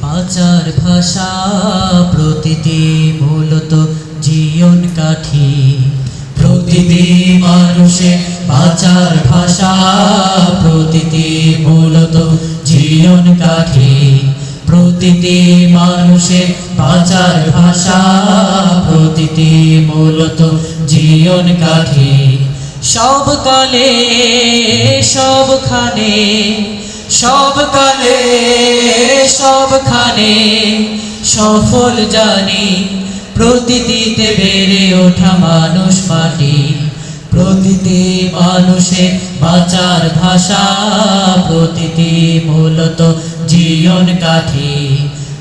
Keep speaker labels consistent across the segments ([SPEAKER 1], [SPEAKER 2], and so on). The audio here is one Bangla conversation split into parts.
[SPEAKER 1] বাঁচার ভাষা প্রতিটি মূলত জীবন কাঠি। প্রতিটি মানুষের বাঁচার ভাষা প্রতিটি মূলত জীবন কাঠি। প্রতিটি মানুষের বাঁচার ভাষা প্রতিটি মূলত জীবন কাঠি। সব কালে সবখানে, সব কালে সবখানে সফল জানি প্রতিটিতে বেড়ে ওঠা মানুষ মাটি। প্রতিটি মানুষের বাঁচার ভাষা প্রতিটি মূলত জীবন কাঠি।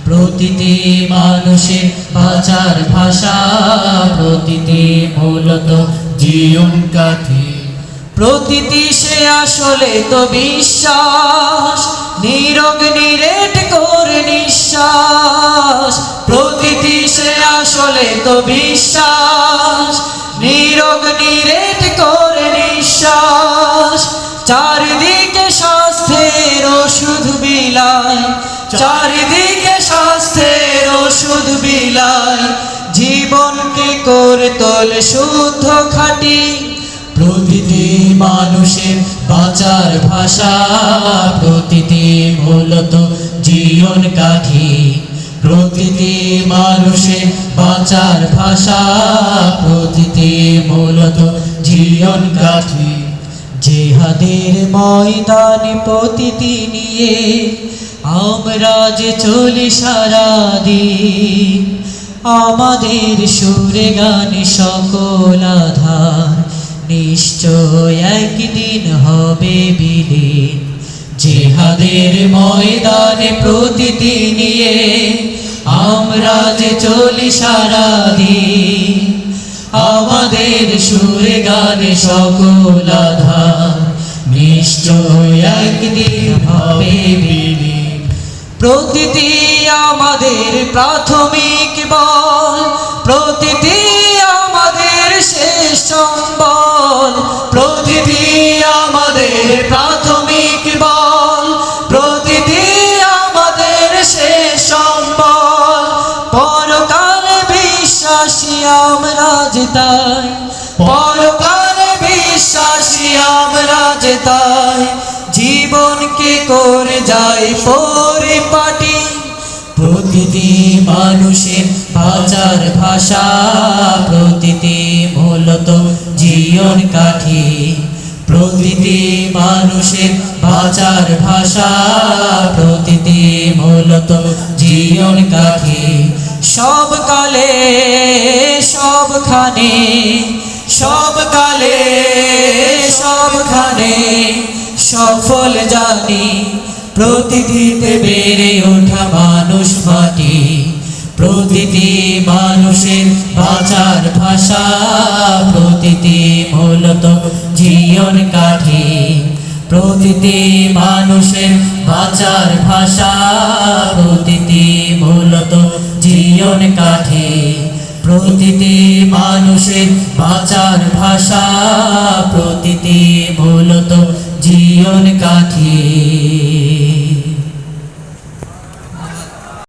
[SPEAKER 1] প্রতিটি মানুষের বাঁচার ভাষা প্রতিটি মূলত জীবন কাঠি। প্রতিটি সে আসলে তো বিশ্বাস, নীরব নিরেট করে নিঃশ্বাস। প্রতিটি সে আসলে তো বিশ্বাস, নীরব নিরেট করে নিঃশ্বাস। চারিদিকে স্বাস্থ্যের ওষুধ বিলায়, চারিদিকে স্বাস্থ্যের ওষুধ বিলায়। জীবনকে করে তোলে শুদ্ধ খাঁটি। প্রতিটি মানুষের বাঁচার ভাষা প্রতিটি মূলত জীবন কাঠি। প্রতিটি মানুষের বাঁচার ভাষা প্রতিটি মূলত জীবন কাঠি। জিহাদের ময়দানে প্রতিটি নিয়ে আমরা যে চলি সারাদিন। আমাদের সুরে গানে সকল আধার নিশ্চয় একদিন হবে বিলীন। জিহাদের ময়দানে প্রতিটি নিয়ে আমরা যে চলি সারাদিন। আমাদের সুরে গানে সকল আধার নিশ্চয় একদিন হবে বিলীন। প্রতিটি আমাদের প্রাথমিক বল, প্রতিটি আমাদের শেষ সম্বল। প্রতিটি আমাদের প্রাথমিক বল, প্রতিটি আমাদের শেষ সম্বল। পরকালে বিশ্বাসী আমরা যে তাই, পরকালে বিশ্বাসী আমরা যে তাই। জীবনকে করে যাই পরিপাটি। প্রতিটি মানুষের বাঁচার ভাষা প্রতিটি মূলত জীবন কাঠি। প্রতিটি মানুষের বাঁচার ভাষা প্রতিটি মূলত জীবন কাঠি। সব কালে সবখানে, সব কালে সবখানে সফল জানি প্রতিটিতে বেড়ে ওঠা মানুষ মাটি। প্রতিটি মানুষের বাঁচার ভাষা প্রতিটি মূলত জীবন কাঠি। প্রতিটি মানুষের বাঁচার ভাষা প্রতিটি মূলত জীবন কাঠি। প্রতিটি মানুষের বাঁচার ভাষা প্রতিটি মূলত জীবন কাঠি।